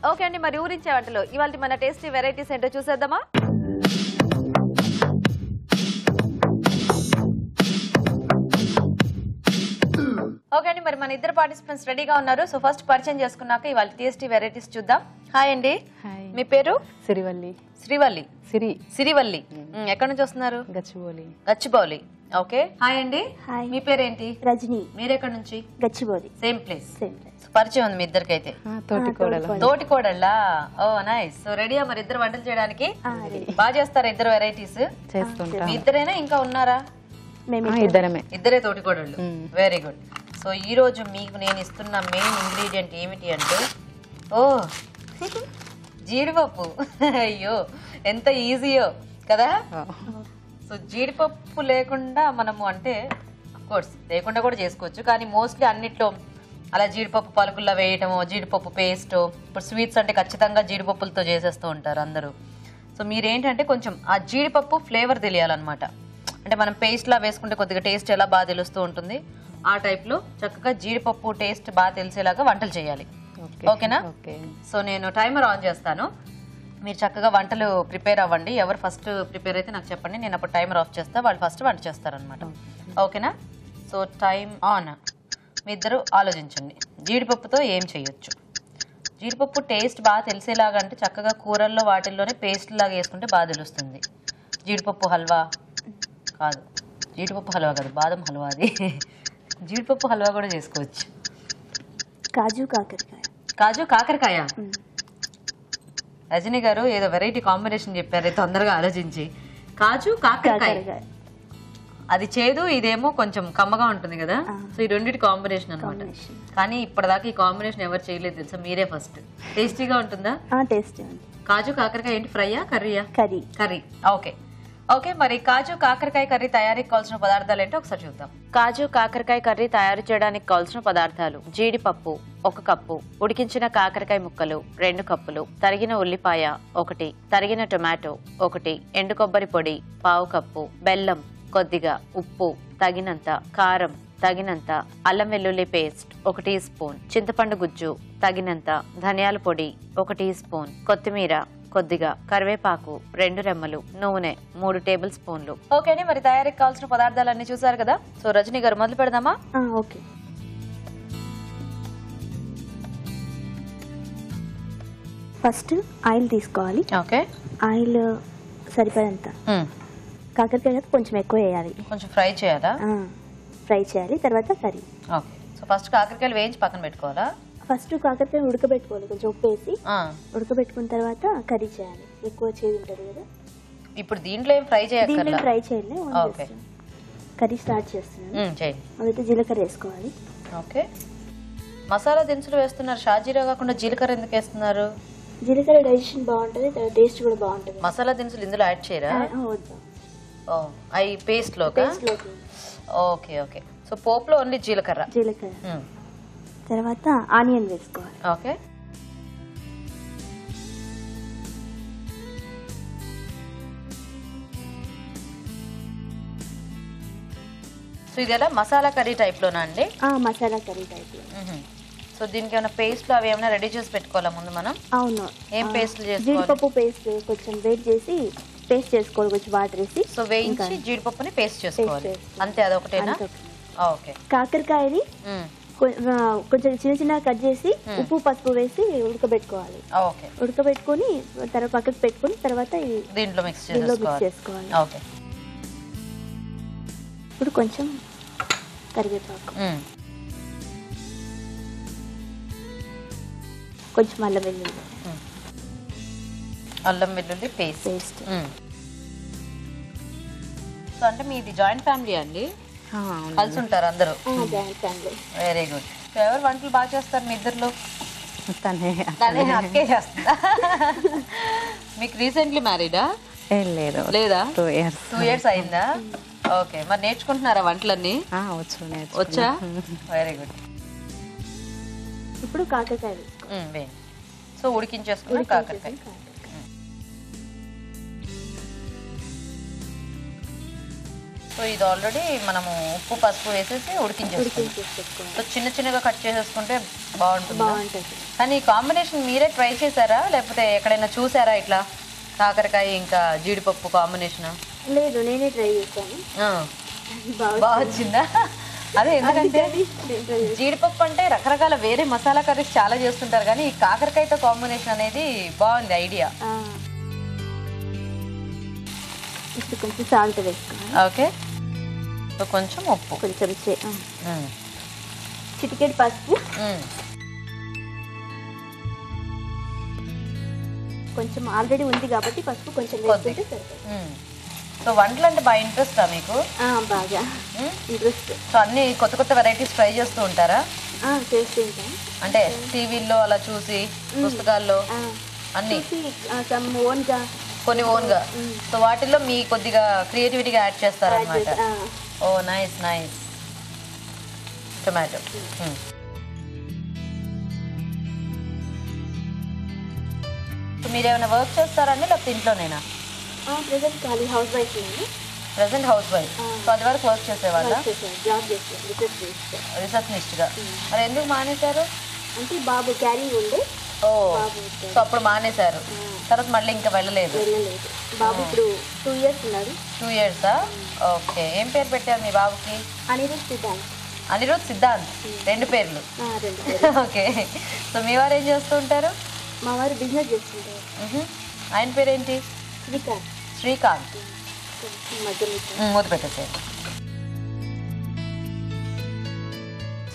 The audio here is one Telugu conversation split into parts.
ఓకే అండి, మరి ఊరించే వంటలో ఇవాళ మన టేస్టీ వెరైటీస్ ఏంటో చూసేద్దామా? ఓకే అండి, మరి మన ఇద్దరు పార్టిసిపెంట్స్ రెడీగా ఉన్నారు. సో ఫస్ట్ పరిచయం చేసుకున్నాక ఇవాళ టేస్టీ వెరైటీస్ చూద్దాం. హాయ్ అండి. మీ పేరు? సిరివల్లి. శ్రీవల్లి. సిరివల్లి. ఎక్కడి నుంచి వస్తున్నారు? గచ్చిబౌలి. గచ్చిబౌలి. ఓకే. హాయ్ అండి. మీ పేరేంటి? రజని. మీరెక్కడి నుంచి? గచ్చిబౌలి. Same place. పరిచయం ఉంది మీ ఇద్దరికైతే? తోటికోడళ్ళా? ఓ నైస్. సో రెడీయా మరి ఇద్దరు వంటలు చేయడానికి? బాగా చేస్తారా ఇద్దరు వెరైటీస్? మీ ఇద్దరేనా ఇంకా ఉన్నారా? ఇద్దరే తోటికోడళ్ళు. Very good. సో ఈ రోజు మీకు నేను ఇస్తున్న మెయిన్ ఇంగ్రీడియంట్ ఏమిటి అంటే జీడిపప్పు. అయ్యో ఎంత ఈజీయో కదా. సో జీడిపప్పు లేకుండా మనము అంటే కోర్స్ లేకుండా కూడా చేసుకోవచ్చు, కానీ మోస్ట్లీ అన్నిట్లో అలా జీడిపప్పు పలుకుల్లో వేయటము, జీడిపప్పు పేస్ట్. ఇప్పుడు స్వీట్స్ అంటే ఖచ్చితంగా జీడిపప్పులతో చేసేస్తూ ఉంటారు అందరూ. సో మీరేంటంటే కొంచెం ఆ జీడిపప్పు ఫ్లేవర్ తెలియాలన్నమాట. అంటే మనం పేస్ట్లా వేసుకుంటే కొద్దిగా టేస్ట్ ఎలా బాగా తెలుస్తూ ఉంటుంది, ఆ టైప్లో చక్కగా జీడిపప్పు టేస్ట్ బాగా తెలిసేలాగా వంటలు చేయాలి. ఓకేనా? సో నేను టైమర్ ఆన్ చేస్తాను, మీరు చక్కగా వంటలు ప్రిపేర్ అవ్వండి. ఎవరు ఫస్ట్ ప్రిపేర్ అయితే నాకు చెప్పండి, నేను అప్పుడు టైమర్ ఆఫ్ చేస్తా, వాళ్ళు ఫస్ట్ వంట చేస్తారనమాట. ఓకేనా? So time on. మీ ఇద్దరు ఆలోచించండి జీడిపప్పుతో ఏం చేయొచ్చు. జీడిపప్పు టేస్ట్ బాగా తెలిసేలాగా అంటే చక్కగా కూరల్లో వాటిల్లోనే పేస్ట్ లాగా వేసుకుంటే బాగా తెలుస్తుంది. జీడిపప్పు హల్వా కాదు, జీడిపప్పు హల్వా కాదు, బాదం హల్వా. అది జీడిపప్పు హల్వా కూడా చేసుకోవచ్చు. కాజు కాకరకాయ. కాజు కాకరకాయ. రజనీ గారు ఏదో వెరైటీ కాంబినేషన్ చెప్పారు తొందరగా ఆలోచించి. కాజు కాకరకాయ, అది చేదు, ఇదేమో కొంచెం కమ్మగా ఉంటుంది కదా. సో ఈ రెండింటి కాంబినేషన్ అనమాట. కానీ ఇప్పటిదాకా ఈ కాంబినేషన్ ఎవరు చేయలేదు తెలుసా, మీరే ఫస్ట్. టేస్టీగా ఉంటుందా? కాజు కాకరకాయ ఏంటి, ఫ్రైయా కర్రీయా? కర్రీ. Okay okay. మరి కాజు కాకరకాయ కర్రీ తయారీకి కావాల్సిన పదార్థాలు ఏంటో ఒకసారి చూద్దాం. కాజు కాకరకాయ కర్రీ తయారు చేయడానికి కావాల్సిన పదార్థాలు: జీడిపప్పు 1 కప్పు, ఉడికించిన కాకరకాయ ముక్కలు 2 కప్పులు, తరిగిన ఉల్లిపాయ 1, తరిగిన టొమాటో 1, ఎండు కొబ్బరి పొడి 1/2 కప్పు, బెల్లం కొద్దిగా, ఉప్పు తగినంత, కారం తగినంత, అల్లం వెల్లుల్లి పేస్ట్ 1 టీ స్పూన్, చింతపండు గుజ్జు తగినంత, ధనియాల పొడి 1 టీ స్పూన్, కొత్తిమీర కొద్దిగా, కరివేపాకు 2 రెమ్మలు, నూనె 3 టేబుల్ స్పూన్లు. ఓకే అండి, మరి తయారీకి కావాల్సిన పదార్థాలన్నీ చూసారు కదా. సో రజనీ గారు మొదలు పెడదామా? ఓకే. ఫస్ట్ ఆయిల్ తీసుకోవాలి. ఓకే. ఆయిల్ సరిపడంత. కాకరకాయ కొంచెం ఎక్కువ వేయాలి. కొంచెం ఫ్రై చేయాలా? ఫ్రై చేయాలి. తర్వాత కర్రీ. ఓకే. సో ఫస్ట్ కాకరకాయలు వేయించి పక్కన పెట్టుకోవాలా? ఫస్ట్ కాకరకాయ ఉడకబెట్టుకోవాలి, కొంచెం ఉప్పు వేసి ఉడకబెట్టుకున్న తర్వాత కర్రీ చేయాలి. ఎక్కువ చేదు ఉంటుంది కదా. ఇప్పుడు దీంట్లో ఏం ఫ్రై చేయాలి? ఫ్రై చేయాలి. కర్రీ స్టార్ట్ చేస్తున్నాను. మొదట జీలకర్ర వేసుకోవాలి. ఓకే. మసాలా దినుసులు వేస్తున్నారు, షాజీరా కాకుండా జీలకర్ర ఎందుకు వేస్తున్నారు? జీలకర్ర డైజెషన్ బాగుంటుంది, టేస్ట్ కూడా బాగుంటుంది. మసాలా దినుసులు ఇందులో యాడ్ చేయరా? అవి పేస్ట్ లోకి. Okay okay. సో పోపులో ఓన్లీ జీలకర్ర. తర్వాత ఆనియన్ వేసుకోవాలి. ఓకే. సో ఇది ఎలా మసాలా కర్రీ టైప్ లోనా అండి? మసాలా కర్రీ టైప్ లో. సో దీనికి ఏమైనా పేస్ట్లు అవి ఏమైనా రెడీ చేసి పెట్టుకోవాలా ముందు మనం? అవును. ఏం పేస్ట్లు చేసుకోవాలి? జీడిపప్పు పేస్ట్ కొంచెం వేడి చేసి పేస్ట్ చేసుకోవాలి, కొంచెం వాటర్ వేసి. సో వేయించి జీడిపప్పుని పేస్ట్ చేసుకోవాలి అంతే, అదొకటేనా? ఓకే. కాకరకాయని కొంచెం చిన్న చిన్న కట్ చేసి ఉప్పు పసుపు వేసి ఉడకబెట్టుకోవాలి. ఓకే. ఉడకబెట్టుకుని తర్వాత పక్కకు పెట్టుకుని తర్వాత దీంట్లో మిక్స్ చేసుకోవాలి. ఓకే. ఇప్పుడు కొంచెం కరివేపాకు, కొంచెం అల్లం వెల్లుల్లి పేస్ట్. సో అంటే మీది జాయింట్ ఫ్యామిలీ అండి? కలిసి ఉంటారు అందరూ? Very good. ఎవరు వంటలు బాగా చేస్తారు మీ ఇద్దరులో? తనే అక్కే చేస్తుందా? మీకు రీసెంట్లీ మ్యారీడా? లేదా? 2 years అయిందా? ఓకే. మరి నేర్చుకుంటున్నారా వంటలన్నీ? వచ్చా? Very good. ఇప్పుడు కాకరకాయ. సో ఉడికించేసుకుని కాకరకాయ. సో ఇది ఆల్రెడీ మనము ఉప్పు పసుపు వేసేసి ఉడికించేసుకుంటాం. సో చిన్న చిన్నగా కట్ చేసేసుకుంటే బాగుంటుంది. కానీ ఈ కాంబినేషన్ మీరే ట్రై చేశారా లేకపోతే ఎక్కడైనా చూసారా ఇట్లా కాకరకాయ ఇంకా జీడిపప్పు కాంబినేషన్? లేదు, నేనే ట్రై చేశాను. బాగా వచ్చిందా? అదే, ఎందుకంటే జీడిపప్పు అంటే రకరకాల వేరే మసాలా కర్రీస్ చాలా చేస్తుంటారు కానీ ఈ కాకరకాయతో కాంబినేషన్ అనేది బాగుంది ఐడియా. ఇప్పుడు కొంచెం సాల్ట్ వేసుకోవాలి. ఓకే, సో కొంచెం ఉప్పు, కొంచెం చిటికెడు పసుపు, కొంచెం ఆల్రెడీ ఉంది కాబట్టి పసుపు కొంచెం వేసుకుంటే సరిపోతుంది. సో వంటలు అంటే బాగా ఇంట్రెస్టా మీకు? బాగా ఇంట్రెస్ట్. సో అన్ని కొత్త కొత్త వెరైటీస్ ట్రై చేస్తూ ఉంటారా? చేస్తూ ఉంటాం. అంటే టీవీల్లో అలా చూసి, పుస్తకాల్లో అన్ని ఓన్గా కొన్ని ఓన్గా. సో వాటిల్లో మీ కొద్దిగా క్రియేటివిటీగా యాడ్ చేస్తారనమాట. ఓ నైస్ నైస్. టొమాటో. మీరు ఏమైనా వర్క్ చేస్తారండి లేకపోతే ఇంట్లోనేనా? ప్రెసెంట్ ఖాళీ house wife. Present house wife. So అది వరకు వర్క్ చేసేవాళ్ళ? జాబ్ చేస్తాను రిసెప్షనిస్ట్గా. మరి ఎందుకు మానేశారు? అంటే బాబు క్యారింగ్ ఉండే. ఓ, సో అప్పుడు మానేశారు. తర్వాత మళ్ళీ ఇంకా వెళ్ళలేదు? బాబు ఇప్పుడు 2 years ఉన్నాడు. 2 yearsా? ఓకే. ఏం పేరు పెట్టారు మీ బాబుకి? అనిరుద్ సిద్ధాంత్. అనిరుద్ సిద్ధాంత్, 2 పేర్లు. ఓకే. సో మీ వారు ఏం చేస్తూ ఉంటారు? మా వారు బిజినెస్ చేస్తుంటారు. ఆయన పేరేంటి? శ్రీకాంత్. శ్రీకాంత్. మూత పెట్టేసారు.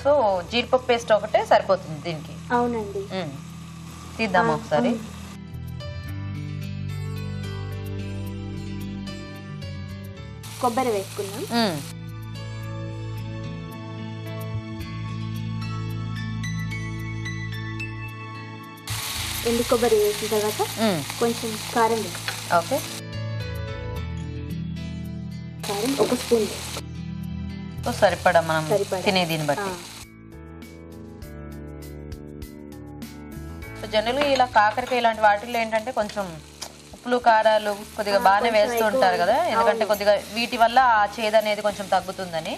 సో జీడిపప్పు పేస్ట్ ఒకటే సరిపోతుంది దీనికి? అవునండి. తీద్దామా ఒకసారి? కొబ్బరి వేసుకున్నాం. ఎండు కొబ్బరి వేసిన తర్వాత కొంచెం కారం వేస్తాం. ఓకే. కారం 1 స్పూన్. సో సరిపడా మనం తినే దీన్ని బట్టి. సో జనరల్గా ఇలా కాకరకాయ ఇలాంటి వాటిల్లో ఏంటంటే కొంచెం ఉప్పులు కారాలు కొద్దిగా బాగానే వేస్తూ ఉంటారు కదా, ఎందుకంటే కొద్దిగా వీటి వల్ల ఆ చేదు అనేది కొంచెం తగ్గుతుందని.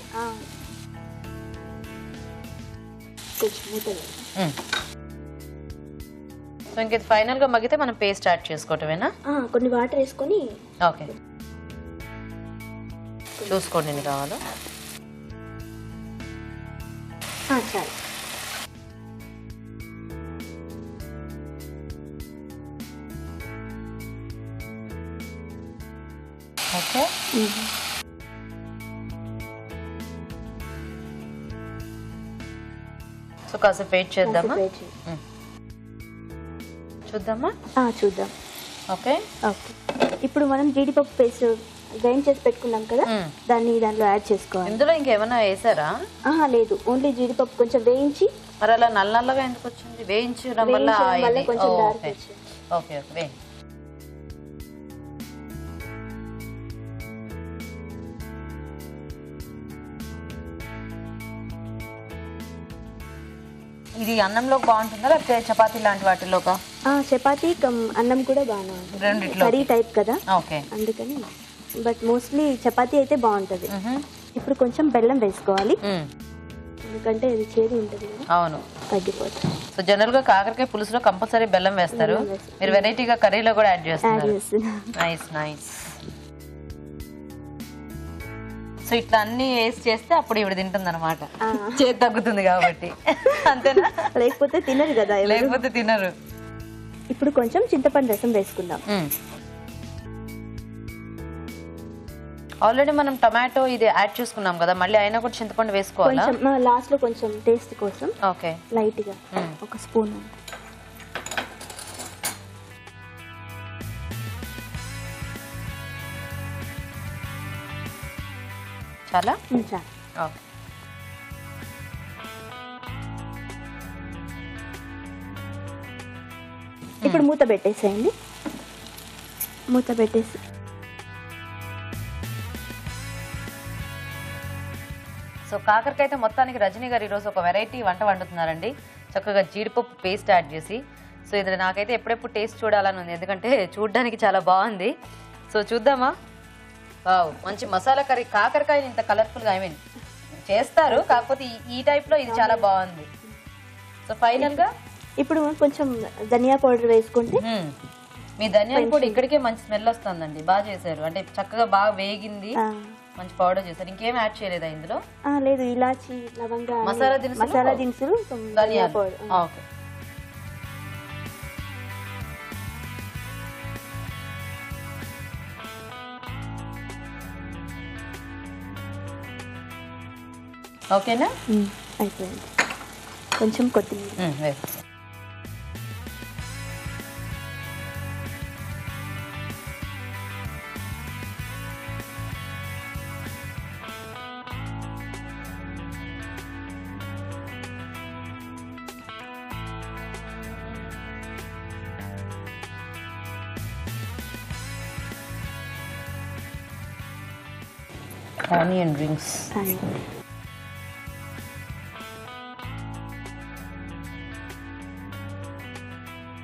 సో ఇంక ఇది ఫైనల్గా మగ్గితే మనం పేస్ట్ యాడ్ చేసుకోవటమేనా? కొన్ని వాటర్ వేసుకొని. ఓకే, చూసుకోండి ఎన్ని కావాలో. చాలు. ఓకే. సో కాసేపు వెయిట్ చేద్దామా? చూద్దామా? చూద్దాం. ఓకే. ఓకే, ఇప్పుడు మనం జీడిపప్పు పేస్ట్ గ్రైండ్ చేసి పెట్టుకున్నాం కదా, దాంట్లో యాడ్ చేసుకోవాలి. ఇందులో ఇంకేమైనా వేసారా? లేదు, ఓన్లీ జీడిపప్పు కొంచెం వేయించి. మరి అలా నల్లగా ఎందుకు వచ్చింది? వేయించడం వల్ల కొంచెం ఓకే ఓకే వేయండి. ఇది అన్నంలో బాగుంటుందా లేకపోతే చపాతీ లాంటి వాటిలోకా? చపాతీ అన్నం కూడా బాగానే ఉంటుంది. రెండిట్లో కర్రీ టైప్ కదా, ఓకే, అందుకని. బట్ మోస్ట్లీ చపాతీ అయితే బాగుంటుంది. ఇప్పుడు కొంచెం బెల్లం వేసుకోవాలి, ఎందుకంటే అది చేదు ఉంటుంది కదా. అవును, తగ్గిపోతుంది. సో జనరల్ గా కాకరకాయ పులుసులో కంపల్సరీ బెల్లం వేస్తారు. మీరు వెరైటీగా కర్రీలో కూడా యాడ్ చేస్తారు. Nice nice. సో ఇట్లా అన్ని వేసి చేస్తే అప్పుడు ఇవి తింటుంది అనమాట, చేతి తగ్గుతుంది కాబట్టి. అంతేనా? లేకపోతే తినరు కదా. లేకపోతే తినరు. ఇప్పుడు కొంచెం చింతపండు రసం వేసుకుందాం. ఆల్రెడీ మనం టమాటో ఇది యాడ్ చేసుకున్నాం కదా, మళ్ళీ అయినా కూడా చింతపండు వేసుకోవాలా? లాస్ట్ లో కొంచెం టేస్ట్ కోసం. ఓకే, లైట్ గా 1 స్పూన్. చాలా చాలు. ఓకే. ఇప్పుడు మూత పెట్టేసేయండి. మూత పెట్టేసి సో కాకరకాయతో మొత్తానికి రజనీ గారు ఈరోజు ఒక వెరైటీ వంట వండుతున్నారండి, చక్కగా జీడిపప్పు పేస్ట్ యాడ్ చేసి. సో ఇది నాకైతే ఎప్పుడెప్పుడు టేస్ట్ చూడాలని ఉంది, ఎందుకంటే చూడడానికి చాలా బాగుంది. సో చూద్దామా? వావ్, మంచి మసాలా కర్రీ. కాకరకాయ ఇంత కలర్ఫుల్ గా చేస్తారు, కాకపోతే ఈ టైప్ లో ఇది చాలా బాగుంది. సో ఫైనల్ గా ఇప్పుడు కొంచెం ధనియా పౌడర్ వేసుకుంటే మీ ధనియాల పొడి ఇక్కడికే మంచి స్మెల్ వస్తుందండి. బాగా చేశారు, అంటే చక్కగా బాగా వేగింది, మంచి పౌడర్ చేశారు. ఇంకేం యాడ్ చేయలేదా ఇందులో? లేదు, ఇలాచి, లవంగా, మసాలా దినుసులు, ధనియా పౌడర్. ఓకే. ఓకేనా? అయిపోయింది. కొంచెం కొత్తిమీర. Onion rings.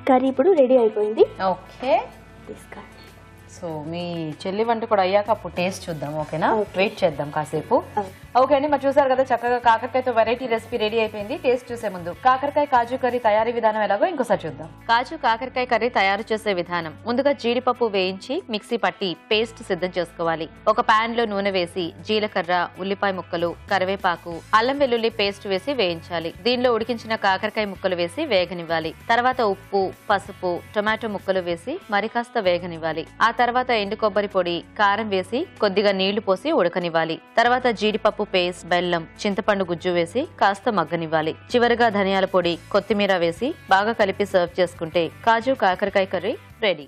కర్రీ ఇప్పుడు రెడీ అయిపోయింది. ఓకే, సో మీ చెల్లి వంట కూడా అయ్యాక అప్పుడు టేస్ట్ చూద్దాం. ఓకేనా? వెయిట్ చేద్దాం కాసేపు. ఓకే అండి, మరి చూసారు కదా చక్కగా కాకరకాయతో వెరైటీ రెసిపీ రెడీ అయిపోయింది. టేస్ట్ చూసే ముందు కాకరకాయ కాజు కర్రీ తయారీ విధానం ఎలాగో ఇంకోసారి చూద్దాం. కాజు కాకరకాయ కర్రీ తయారు చేసే విధానం: ముందుగా జీడిపప్పు వేయించి మిక్సీ పట్టి పేస్ట్ సిద్ధం చేసుకోవాలి. ఒక పాన్ లో నూనె వేసి జీలకర్ర, ఉల్లిపాయ ముక్కలు, కరివేపాకు, అల్లం వెల్లుల్లి పేస్ట్ వేసి వేయించాలి. దీనిలో ఉడికించిన కాకరకాయ ముక్కలు వేసి వేగనివ్వాలి. తర్వాత ఉప్పు, పసుపు, టొమాటో ముక్కలు వేసి మరి కాస్త వేగనివ్వాలి. ఆ తర్వాత ఎండు కొబ్బరి పొడి, కారం వేసి కొద్దిగా నీళ్లు పోసి ఉడకనివ్వాలి. తర్వాత జీడిపప్పు పేస్ట్, బెల్లం, చింతపండు గుజ్జు వేసి కాస్త మగ్గనివ్వాలి. చివరిగా ధనియాల పొడి, కొత్తిమీర వేసి బాగా కలిపి సర్వ్ చేసుకుంటే కాజు కాకరకాయ కర్రీ రెడీ.